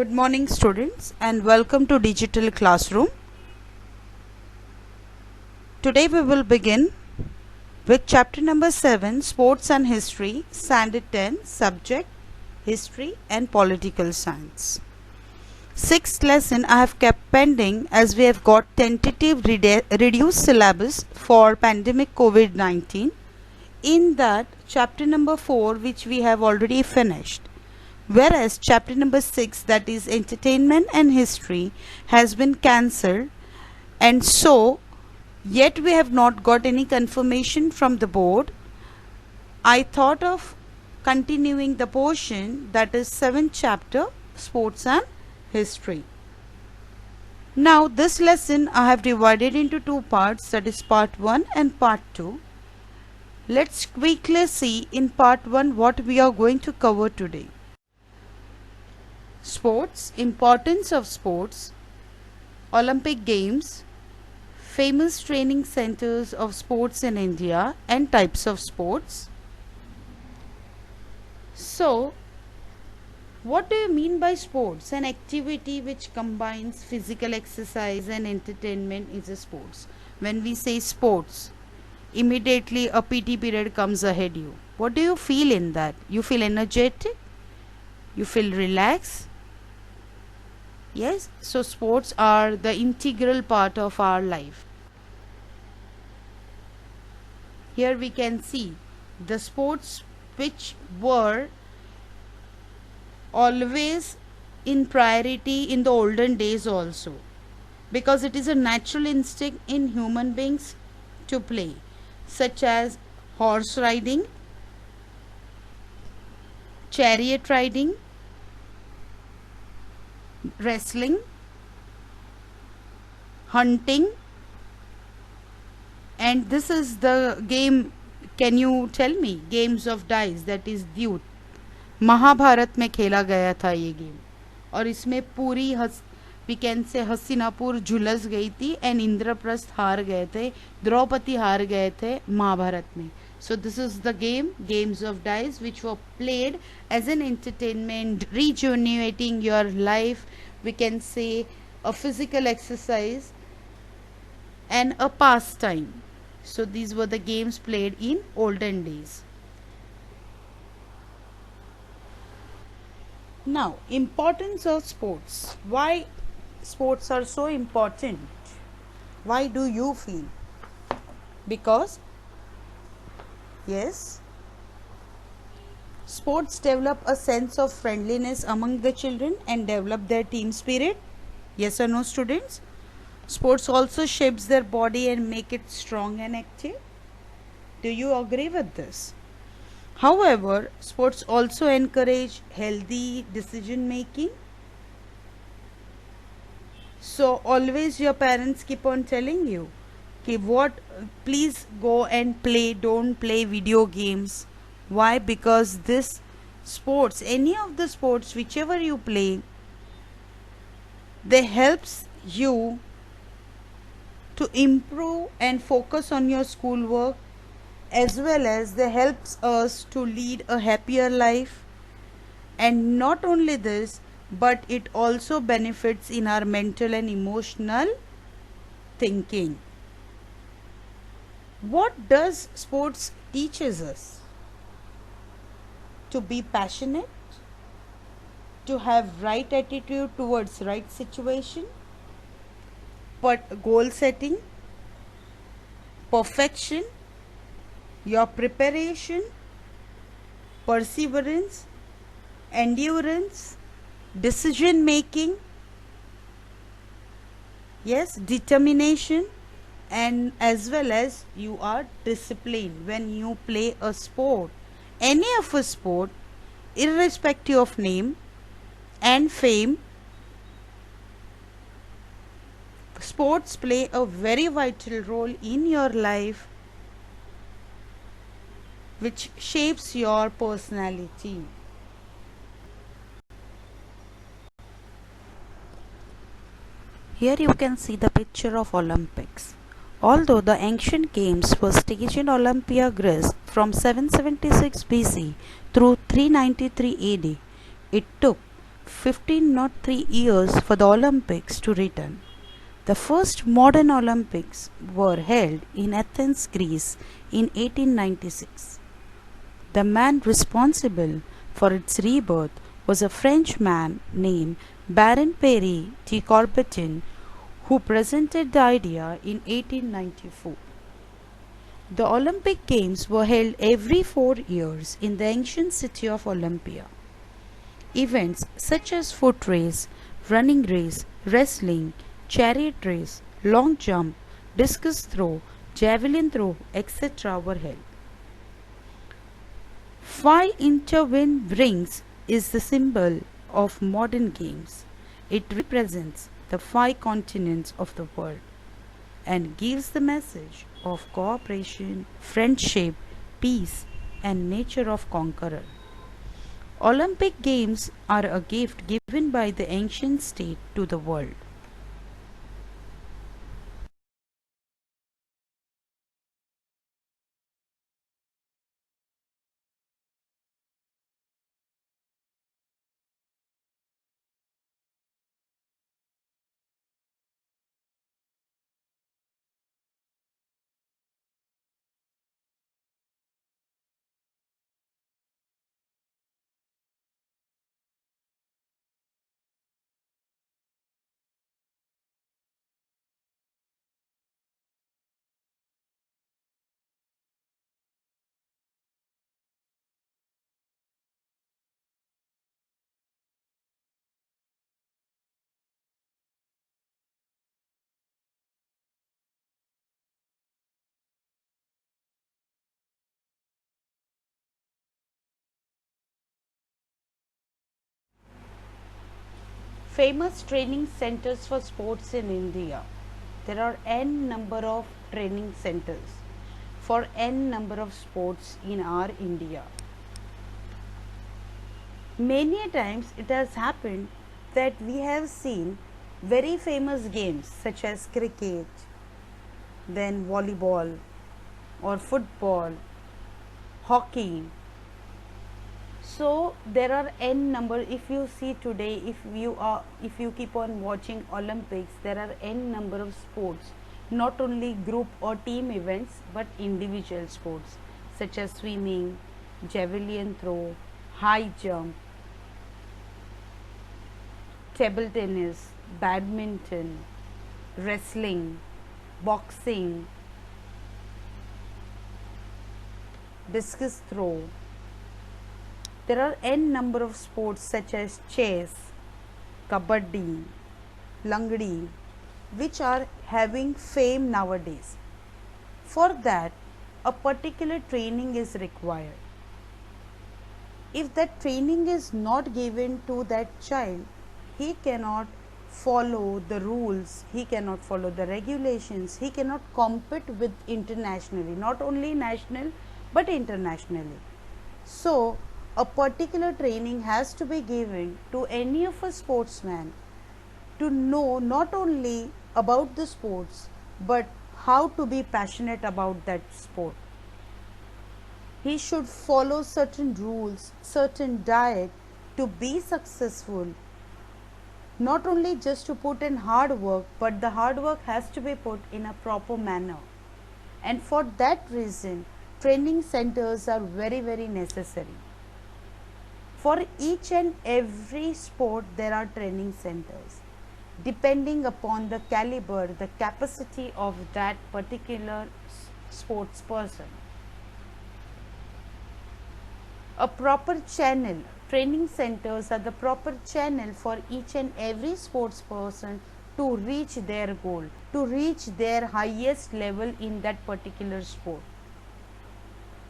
Good morning students and welcome to Digital Classroom. Today we will begin with chapter number 7, Sports and History, Standard 10, Subject, History and Political Science. Sixth lesson I have kept pending as we have got tentative reduced syllabus for pandemic COVID-19. In that, chapter number 4 which we have already finished. Whereas chapter number 6, that is entertainment and history, has been cancelled, and so yet we have not got any confirmation from the board. I thought of continuing the portion, that is 7th chapter, sports and history. Now this lesson I have divided into two parts, that is part 1 and part 2. Let's quickly see in part 1 what we are going to cover today. Sports, importance of sports, Olympic Games, famous training centers of sports in India and types of sports. So, what do you mean by sports? An activity which combines physical exercise and entertainment is a sports. When we say sports, immediately a PT period comes ahead you. What do you feel in that? You feel energetic? You feel relaxed? Yes, so sports are the integral part of our life. Here we can see the sports which were always in priority in the olden days also, because it is a natural instinct in human beings to play, such as horse riding, chariot riding, wrestling, hunting, and this is the game, can you tell me, games of dice, that is द्यूत. Mahabharat में खेला गया था ये game, और इसमें पूरी we can say Hastinapur झुलस गई थी एंड इंद्रप्रस्थ हार गए थे, द्रौपदी हार गए थे महाभारत में. So this is the game, games of dice, which were played as an entertainment, rejuvenating your life, we can say a physical exercise and a pastime. So these were the games played in olden days. Now, importance of sports. Why sports are so important? Why do you feel? Because yes, sports develop a sense of friendliness among the children and develop their team spirit. Yes or no, students? Sports also shapes their body and make it strong and active. Do you agree with this? However, sports also encourage healthy decision making. So always your parents keep on telling you, please go and play, don't play video games. Why? Because this sports, any of the sports, whichever you play, they helps you to improve and focus on your schoolwork, as well as they helps us to lead a happier life. And not only this, but it also benefits in our mental and emotional thinking. What does sports teaches us? To be passionate, to have right attitude towards right situation, but goal setting, perfection, your preparation, perseverance, endurance, decision making, yes, determination, and as well as you are disciplined when you play a sport, any of a sport, irrespective of name and fame. Sports play a very vital role in your life, which shapes your personality. Here you can see the picture of Olympics. Although the ancient games were staged in Olympia, Greece from 776 BC through 393 AD, it took 1503 years for the Olympics to return. The first modern Olympics were held in Athens, Greece in 1896. The man responsible for its rebirth was a Frenchman named Baron Pierre de Coubertin, who presented the idea in 1894. The Olympic Games were held every 4 years in the ancient city of Olympia. Events such as foot race, running race, wrestling, chariot race, long jump, discus throw, javelin throw, etc. were held. 5 intertwined rings is the symbol of modern games. It represents the 5 continents of the world and gives the message of cooperation, friendship, peace, and nature of conqueror. Olympic Games are a gift given by the ancient state to the world. Famous training centers for sports in India. There are n number of training centers for n number of sports in our India. Many times it has happened that we have seen very famous games such as cricket, then volleyball or football, hockey. So there are n number. If you see today, if you keep on watching Olympics, there are n number of sports, not only group or team events but individual sports such as swimming, javelin throw, high jump, table tennis, badminton, wrestling, boxing, discus throw. There are n number of sports such as chess, kabaddi, langdi, which are having fame nowadays. For that, a particular training is required. If that training is not given to that child, he cannot follow the rules, he cannot follow the regulations, he cannot compete with internationally, not only national but internationally. So, a particular training has to be given to any of a sportsman to know not only about the sports but how to be passionate about that sport. He should follow certain rules, certain diet to be successful. Not only just to put in hard work, but the hard work has to be put in a proper manner. And for that reason, training centers are very, very necessary. For each and every sport, there are training centers, depending upon the caliber, the capacity of that particular sports person. A proper channel, training centers are the proper channel for each and every sports person to reach their goal, to reach their highest level in that particular sport.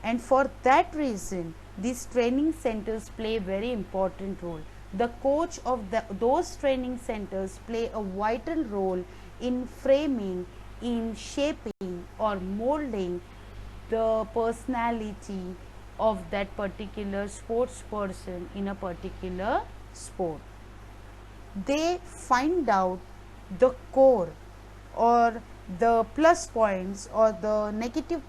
And for that reason, these training centers play a very important role. The coach of those training centers play a vital role in framing, in shaping or molding the personality of that particular sports person in a particular sport. They find out the core or the plus points or the negative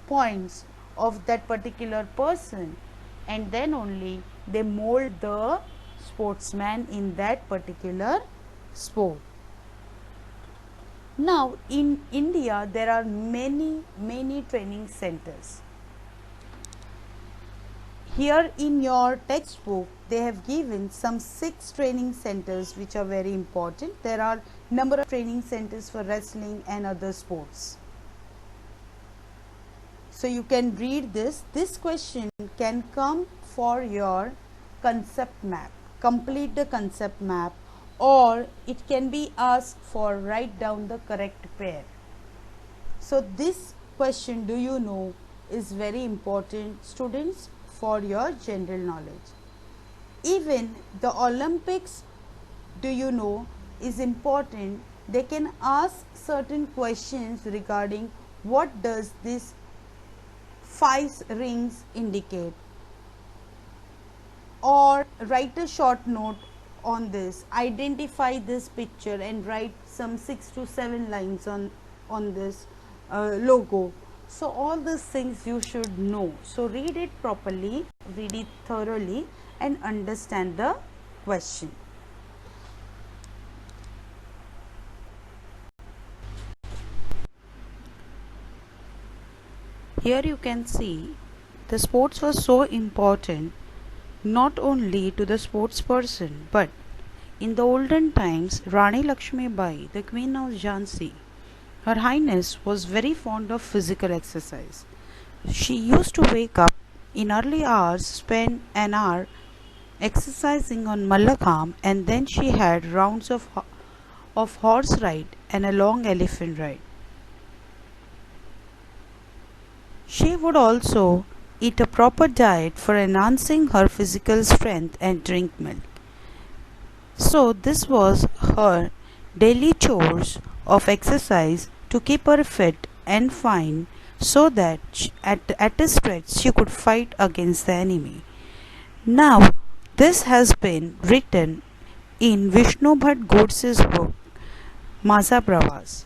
points of that particular person, and then only they mold the sportsman in that particular sport. Now in India there are many training centers. Here in your textbook they have given some 6 training centers which are very important. There are number of training centers for wrestling and other sports. So you can read this. This question can come for your concept map. Complete the concept map, or it can be asked for write down the correct pair. So this question, do you know, is very important, students, for your general knowledge. Even the Olympics, do you know, is important. They can ask certain questions regarding what does this 5 rings indicate, or write a short note on this, identify this picture and write some 6 to 7 lines on this logo. So all these things you should know. So read it properly, read it thoroughly and understand the question. Here you can see the sports was so important not only to the sports person, but in the olden times Rani Lakshmi Bai, the Queen of Jhansi, Her Highness was very fond of physical exercise. She used to wake up in early hours, spend an hour exercising on Mallakham, and then she had rounds of horse ride and a long elephant ride. She would also eat a proper diet for enhancing her physical strength and drink milk. So this was her daily chores of exercise to keep her fit and fine, so that at a stretch she could fight against the enemy. Now this has been written in Vishnu Bhatt Godse's book Maza Pravas.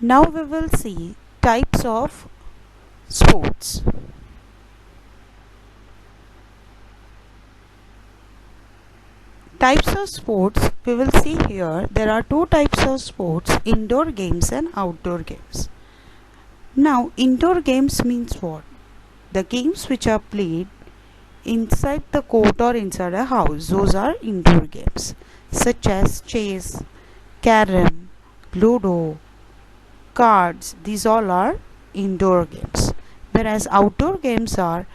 Now we will see types of sports. Types of sports we will see here. There are 2 types of sports, indoor games and outdoor games. Now indoor games means what? The games which are played inside the court or inside a house, those are indoor games, such as chess, carom, ludo, cards. These all are indoor games. Whereas outdoor games are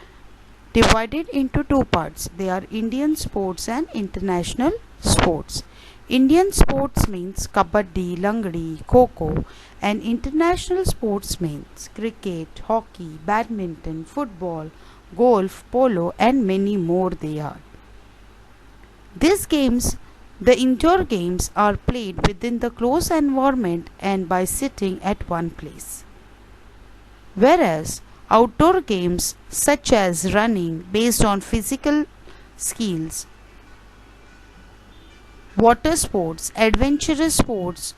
divided into 2 parts. They are Indian sports and international sports. Indian sports means kabaddi, langdi, kho-kho, and international sports means cricket, hockey, badminton, football, golf, polo and many more they are. These games, the indoor games, are played within the closed environment and by sitting at one place. Whereas outdoor games such as running based on physical skills, water sports, adventurous sports,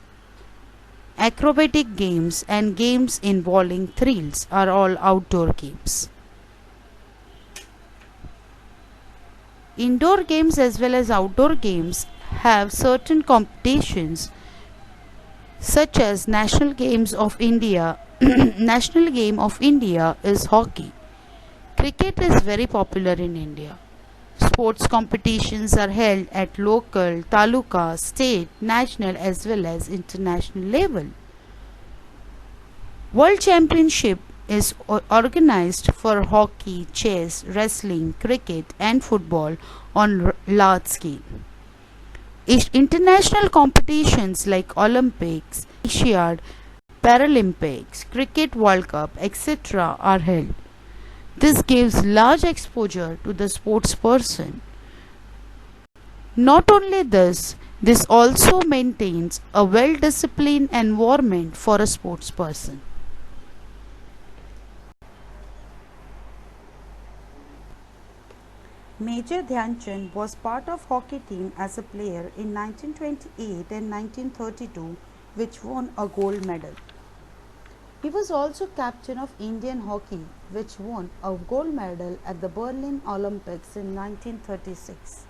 acrobatic games and games involving thrills are all outdoor games. Indoor games as well as outdoor games have certain competitions, such as National Games of India. National game of India is hockey. Cricket is very popular in India. Sports competitions are held at local, taluka, state, national as well as international level. World Championship is organized for hockey, chess, wrestling, cricket and football on large scale. International competitions like Olympics, Asiad, Paralympics, Cricket World Cup, etc. are held. This gives large exposure to the sports person. Not only this also maintains a well-disciplined environment for a sports person. Major Dhyan Chand was part of hockey team as a player in 1928 and 1932, which won a gold medal. He was also captain of Indian hockey, which won a gold medal at the Berlin Olympics in 1936.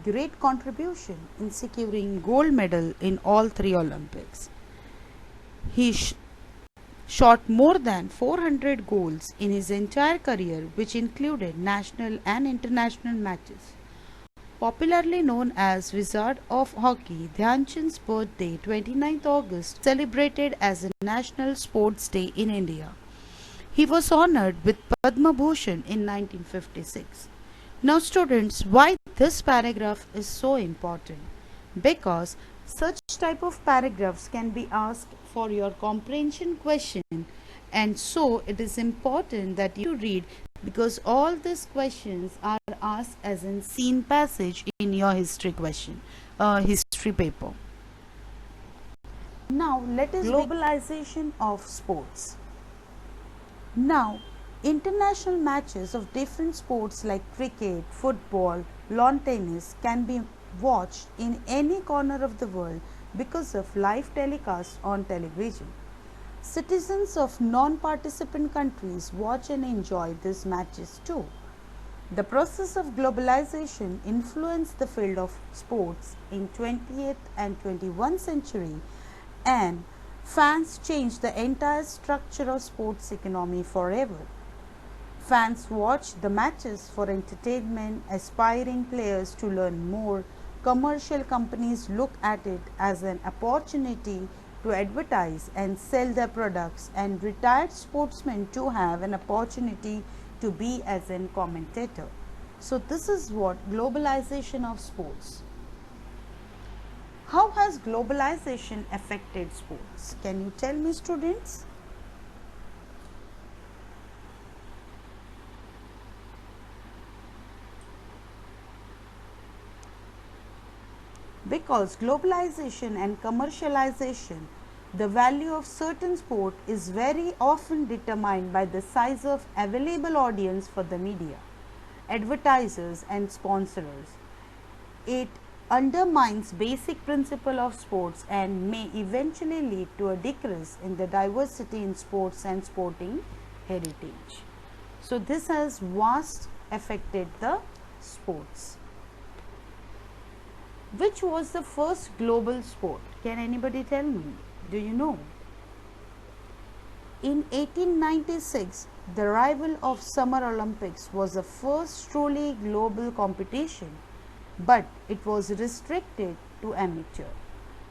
Great contribution in securing gold medal in all three Olympics. He shot more than 400 goals in his entire career, which included national and international matches. Popularly known as Wizard of Hockey, Dhyan Chand's birthday, 29th August, celebrated as a National Sports Day in India. He was honored with Padma Bhushan in 1956. Now students, why this paragraph is so important? Because such type of paragraphs can be asked for your comprehension question, and so it is important that you read, because all these questions are asked as in scene passage in your history history paper. Now let us globalization of sports. Now, international matches of different sports like cricket, football, lawn tennis can be watched in any corner of the world because of live telecast on television. Citizens of non-participant countries watch and enjoy these matches too. The process of globalization influenced the field of sports in 20th and 21st century, and fans changed the entire structure of sports economy forever. Fans watch the matches for entertainment, aspiring players to learn more. Commercial companies look at it as an opportunity to advertise and sell their products, and retired sportsmen to have an opportunity to be as a commentator. So this is what globalization of sports. How has globalization affected sports? Can you tell me, students? Because globalization and commercialization, the value of certain sport is very often determined by the size of available audience for the media, advertisers and sponsors. It undermines basic principle of sports and may eventually lead to a decrease in the diversity in sports and sporting heritage. So this has vast affected the sports. Which was the first global sport? Can anybody tell me? Do you know? In 1896, the arrival of Summer Olympics was the first truly global competition, but it was restricted to amateur.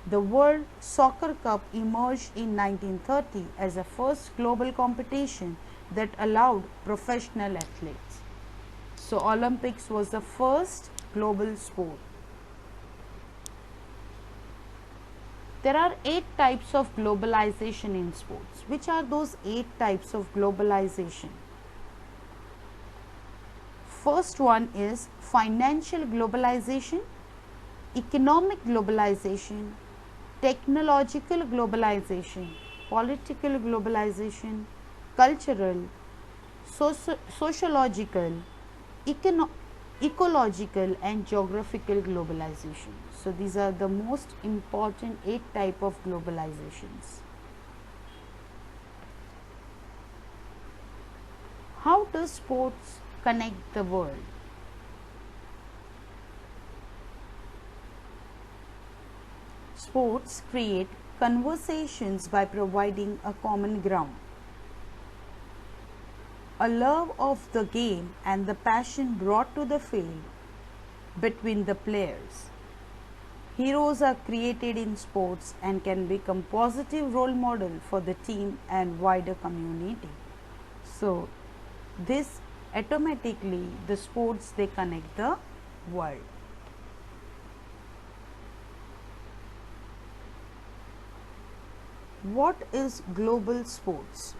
The World Soccer Cup emerged in 1930 as the first global competition that allowed professional athletes. So Olympics was the first global sport. There are 8 types of globalization in sports. Which are those 8 types of globalization? First one is financial globalization, economic globalization, technological globalization, political globalization, cultural, sociological, ecological and geographical globalization. So these are the most important 8 types of globalizations. How does sports connect the world? Sports create conversations by providing a common ground. A love of the game and the passion brought to the field between the players. Heroes are created in sports and can become positive role model for the team and wider community. So this automatically the sports they connect the world. What is global sports?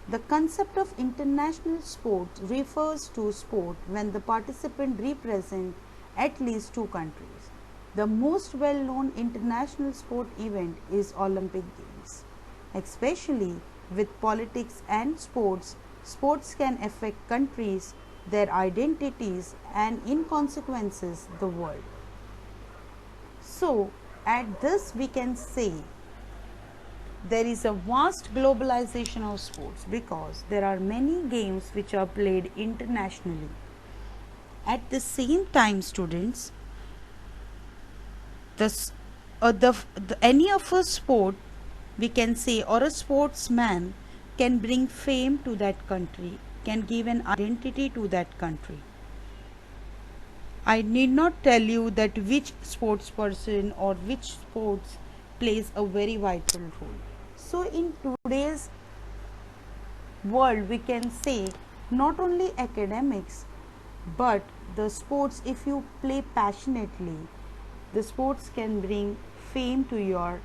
The concept of international sport refers to sport when the participant represent at least 2 countries. The most well-known international sport event is Olympic Games. Especially with politics and sports, sports can affect countries, their identities and in consequences the world. So at this we can say there is a vast globalization of sports because there are many games which are played internationally. At the same time, students, this, any of a sport we can say or a sportsman can bring fame to that country, can give an identity to that country. I need not tell you that which sports person or which sports plays a very vital role. So in today's world we can say not only academics but the sports, if you play passionately, the sports can bring fame to your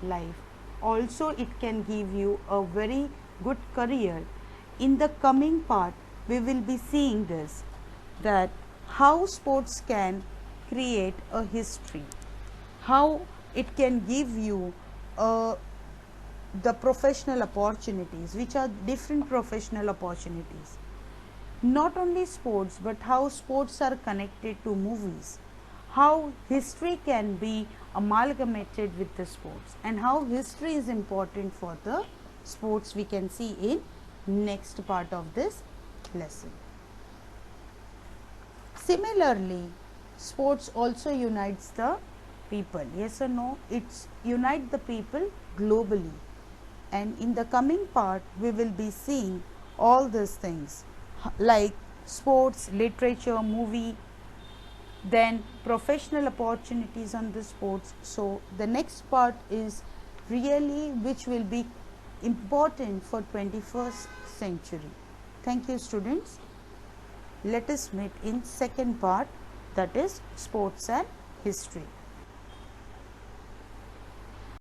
life. Also it can give you a very good career. In the coming part we will be seeing this, that how sports can create a history, how it can give you the professional opportunities, which are different professional opportunities. Not only sports, but how sports are connected to movies, how history can be amalgamated with the sports, and how history is important for the sports we can see in next part of this lesson. Similarly, sports also unites the people. Yes or no? It's unite the people globally. And in the coming part, we will be seeing all these things like sports, literature, movie, then professional opportunities on the sports. So the next part is really which will be important for 21st century. Thank you, students. Let us meet in second part, that is sports and history.